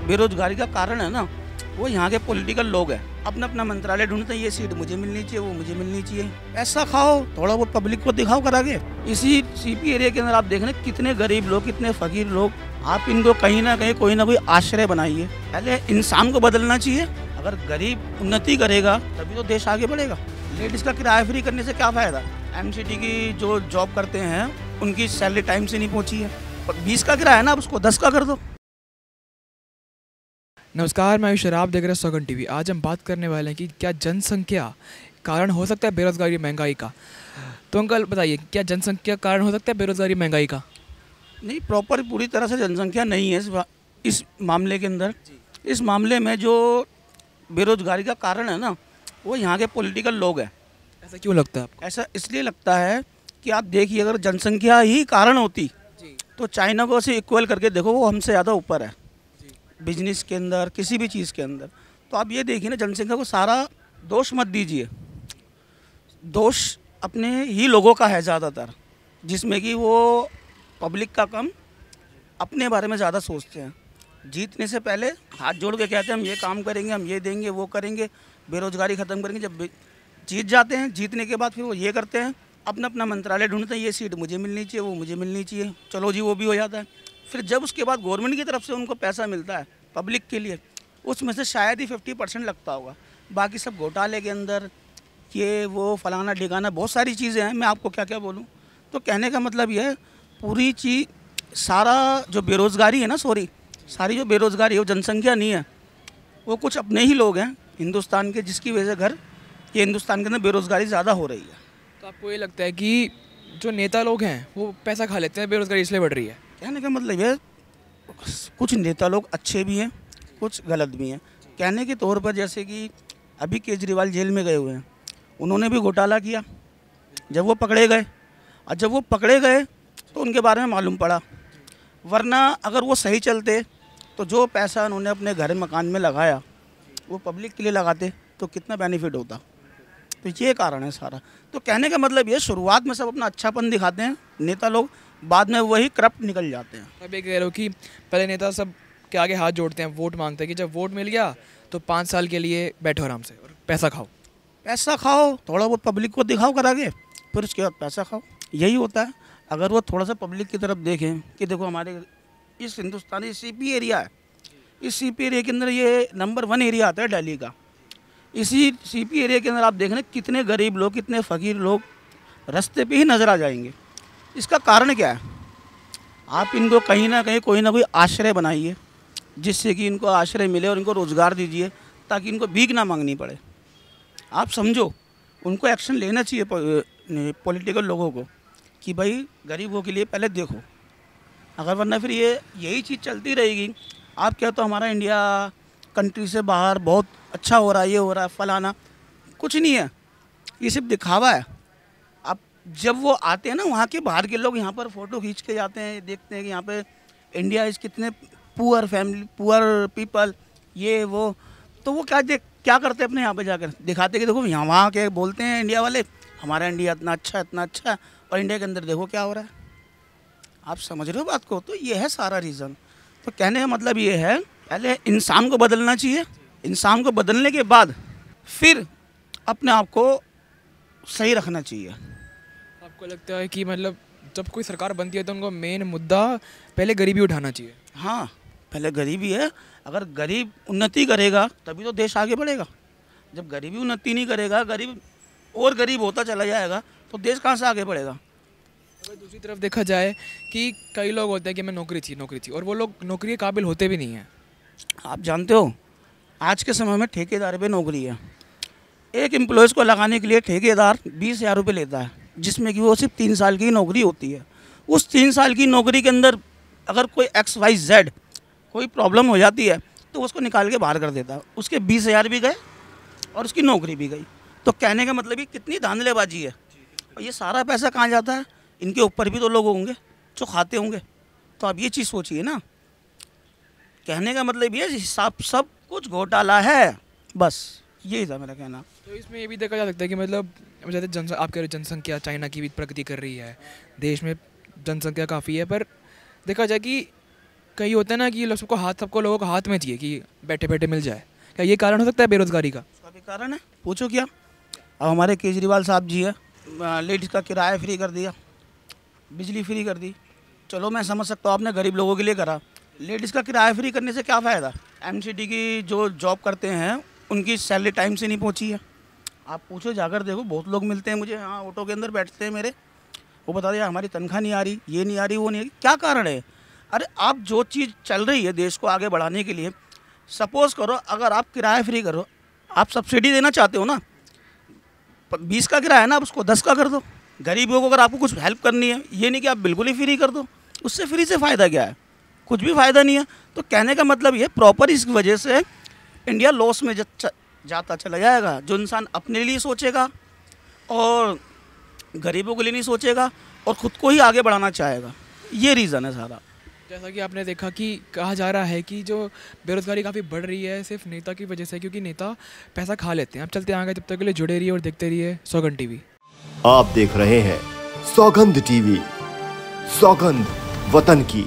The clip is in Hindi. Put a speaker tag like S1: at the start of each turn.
S1: बेरोजगारी का कारण है ना, वो यहाँ के पॉलिटिकल लोग हैं। अपना अपना मंत्रालय ढूंढते हैं, ये सीट मुझे मिलनी चाहिए, वो मुझे मिलनी चाहिए। पैसा खाओ, थोड़ा बहुत पब्लिक को दिखाओ करा के। इसी सीपी एरिया के अंदर आप देख रहे हैं कितने गरीब लोग, कितने फकीर लोग। आप इनको कहीं ना कहीं कोई ना कोई आश्रय बनाइए। पहले इंसान को बदलना चाहिए। अगर गरीब उन्नति करेगा तभी तो देश आगे बढ़ेगा। लेडीज का किराया फ्री करने से क्या फायदा? एमसीडी की जो जॉब करते हैं उनकी सैलरी टाइम से नहीं पहुंची है। 20 का किराया है ना, अब उसको 10 का कर दो।
S2: नमस्कार, मैं आयुष, आप देख रहे हैं सौगंध टीवी। आज हम बात करने वाले हैं कि क्या जनसंख्या कारण हो सकता है बेरोजगारी महंगाई का। तो अंकल बताइए, क्या जनसंख्या कारण हो सकता है बेरोजगारी महंगाई का?
S1: नहीं, प्रॉपर पूरी तरह से जनसंख्या नहीं है इस मामले के अंदर। इस मामले में जो बेरोजगारी का कारण है ना, वो यहाँ के पॉलिटिकल लोग हैं।
S2: ऐसा क्यों लगता है आपको?
S1: ऐसा इसलिए लगता है कि आप देखिए, अगर जनसंख्या ही कारण होती तो चाइना को से इक्वल करके देखो, वो हमसे ज़्यादा ऊपर है बिजनेस के अंदर, किसी भी चीज़ के अंदर। तो आप ये देखिए ना, जनसंख्या को सारा दोष मत दीजिए। दोष अपने ही लोगों का है ज़्यादातर, जिसमें कि वो पब्लिक का कम, अपने बारे में ज़्यादा सोचते हैं। जीतने से पहले हाथ जोड़ के कहते हैं हम ये काम करेंगे, हम ये देंगे, वो करेंगे, बेरोजगारी ख़त्म करेंगे। जब जीत जाते हैं, जीतने के बाद फिर वो ये करते हैं, अपना अपना मंत्रालय ढूंढते हैं, ये सीट मुझे मिलनी चाहिए, वो मुझे मिलनी चाहिए। चलो जी, वो भी हो जाता है। फिर जब उसके बाद गवर्नमेंट की तरफ से उनको पैसा मिलता है पब्लिक के लिए, उसमें से शायद ही 50% लगता होगा। बाकी सब घोटाले के अंदर, ये वो फलाना ढिकाना, बहुत सारी चीज़ें हैं। मैं आपको क्या क्या बोलूँ। तो कहने का मतलब ये है, पूरी चीज़ सारा जो बेरोज़गारी है ना, सारी जो बेरोज़गारी है वो जनसंख्या नहीं है, वो कुछ अपने ही लोग हैं हिंदुस्तान के, जिसकी वजह से ये हिंदुस्तान के अंदर बेरोज़गारी ज़्यादा हो रही है।
S2: तो आपको ये लगता है कि जो नेता लोग हैं वो पैसा खा लेते हैं, बेरोजगारी इसलिए बढ़ रही है?
S1: कहने का मतलब ये, कुछ नेता लोग अच्छे भी हैं, कुछ गलत भी हैं। कहने के तौर पर जैसे कि अभी केजरीवाल जेल में गए हुए हैं, उन्होंने भी घोटाला किया। जब वो पकड़े गए, और जब वो पकड़े गए तो उनके बारे में मालूम पड़ा। वरना अगर वो सही चलते तो जो पैसा उन्होंने अपने घर मकान में लगाया वो पब्लिक के लिए लगाते तो कितना बेनिफिट होता। तो ये कारण है सारा। तो कहने का मतलब ये, शुरुआत में सब अपना अच्छापन दिखाते हैं नेता लोग, बाद में वही करप्ट निकल जाते हैं।
S2: अब ये कह रहे हो कि पहले नेता सब के आगे हाथ जोड़ते हैं, वोट मांगते हैं कि जब वोट मिल गया तो 5 साल के लिए बैठो आराम से और पैसा खाओ।
S1: पैसा खाओ, थोड़ा बहुत पब्लिक को दिखाओ करा के, फिर उसके बाद पैसा खाओ। यही होता है। अगर वो थोड़ा सा पब्लिक की तरफ देखें कि देखो, हमारे इस हिंदुस्तानी सीपी एरिया है, इस सीपी एरिया के अंदर ये नंबर 1 एरिया आता है दिल्ली का। इसी सीपी एरिया के अंदर आप देख रहे हैं कितने गरीब लोग, कितने फ़कीर लोग रास्ते पे ही नज़र आ जाएंगे। इसका कारण क्या है? आप इनको कहीं ना कहीं कोई ना कोई आश्रय बनाइए, जिससे कि इनको आश्रय मिले, और इनको रोज़गार दीजिए ताकि इनको भीख ना मांगनी पड़े। आप समझो, उनको एक्शन लेना चाहिए पॉलिटिकल लोगों को कि भाई गरीबों के लिए पहले देखो। अगर वरना फिर यही चीज़ चलती रहेगी। आप क्या, तो हमारा इंडिया कंट्री से बाहर बहुत अच्छा हो रहा है, ये हो रहा है, फलाना, कुछ नहीं है, ये सिर्फ दिखावा है। अब जब वो आते हैं ना, वहाँ के बाहर के लोग यहाँ पर फ़ोटो खींच के जाते हैं, देखते हैं कि यहाँ पे इंडिया इस कितने पुअर फैमिली, पुअर पीपल, ये वो, तो वो क्या करते हैं, अपने यहाँ पे जाकर दिखाते कि देखो यहाँ, वहाँ के बोलते हैं इंडिया वाले हमारा इंडिया इतना अच्छा है, और इंडिया के अंदर देखो क्या हो रहा है। आप समझ रहे हो बात को? तो ये है सारा रीज़न। तो कहने का मतलब ये है, पहले इंसान को बदलना चाहिए। इंसान को बदलने के बाद फिर अपने आप को सही रखना चाहिए।
S2: आपको लगता है कि मतलब जब कोई सरकार बनती है तो उनको मेन मुद्दा पहले गरीबी उठाना चाहिए?
S1: हाँ, पहले गरीबी है। अगर गरीब उन्नति करेगा तभी तो देश आगे बढ़ेगा। जब गरीबी उन्नति नहीं करेगा, गरीब और गरीब होता चला जाएगा, तो देश कहाँ से आगे बढ़ेगा।
S2: अगर दूसरी तरफ देखा जाए कि कई लोग होते हैं कि हमें नौकरी चाहिए, और वो लोग नौकरी के काबिल होते भी नहीं हैं।
S1: आप जानते हो, आज के समय में ठेकेदार पे नौकरी है। एक एम्प्लॉयज़ को लगाने के लिए ठेकेदार 20,000 रुपये लेता है, जिसमें कि वो सिर्फ 3 साल की नौकरी होती है। उस 3 साल की नौकरी के अंदर अगर कोई XYZ कोई प्रॉब्लम हो जाती है तो उसको निकाल के बाहर कर देता है। उसके 20,000 भी गए और उसकी नौकरी भी गई। तो कहने का मतलब ये कितनी धांधलेबाजी है। और ये सारा पैसा कहाँ जाता है? इनके ऊपर भी तो लोग होंगे जो खाते होंगे। तो आप ये चीज़ सोचिए ना। कहने का मतलब ये, हिसाब सब कुछ घोटाला है, बस यही था मेरा कहना।
S2: तो इसमें ये भी देखा जा सकता है कि मतलब जैसे आप कह रहे जनसंख्या चाइना की भी प्रगति कर रही है, देश में जनसंख्या काफ़ी है, पर देखा जाए कि कई होता है ना कि सबको लोगों को हाथ में चाहिए कि बैठे बैठे मिल जाए, क्या ये कारण हो सकता है बेरोजगारी का?
S1: उसका भी कारण है, पूछो क्या। अब हमारे केजरीवाल साहब जी है, लेडीज़ का किराया फ्री कर दिया, बिजली फ्री कर दी। चलो मैं समझ सकता हूँ आपने गरीब लोगों के लिए करा, लेडीज़ का किराया फ्री करने से क्या फ़ायदा। एमसीडी की जो जॉब करते हैं उनकी सैलरी टाइम से नहीं पहुँची है। आप पूछो जाकर देखो, बहुत लोग मिलते हैं मुझे, हाँ ऑटो के अंदर बैठते हैं मेरे, वो बता दिया हमारी तनख्वाह नहीं आ रही, ये नहीं आ रही, वो नहीं आ रही। क्या कारण है? अरे आप जो चीज़ चल रही है देश को आगे बढ़ाने के लिए, सपोज़ करो अगर आप किराया फ्री करो, आप सब्सिडी देना चाहते हो ना, 20 का किराया है ना, आप उसको 10 का कर दो। गरीबों को अगर आपको कुछ हेल्प करनी है, ये नहीं कि आप बिल्कुल ही फ्री कर दो, उससे फ्री से फ़ायदा क्या है? कुछ भी फ़ायदा नहीं है। तो कहने का मतलब ये प्रॉपर इस वजह से इंडिया लॉस में जाता चला जाएगा। जो इंसान अपने लिए सोचेगा और गरीबों के लिए नहीं सोचेगा और ख़ुद को ही आगे बढ़ाना चाहेगा, ये रीज़न है सारा।
S2: जैसा कि आपने देखा कि कहा जा रहा है कि जो बेरोजगारी काफ़ी बढ़ रही है सिर्फ नेता की वजह से, क्योंकि नेता पैसा खा लेते हैं। अब चलते आगे, तब तक के लिए जुड़े रहिए और देखते रहिए सौगंध टीवी।
S3: आप देख रहे हैं सौगंध टीवी, सौगंध वतन की।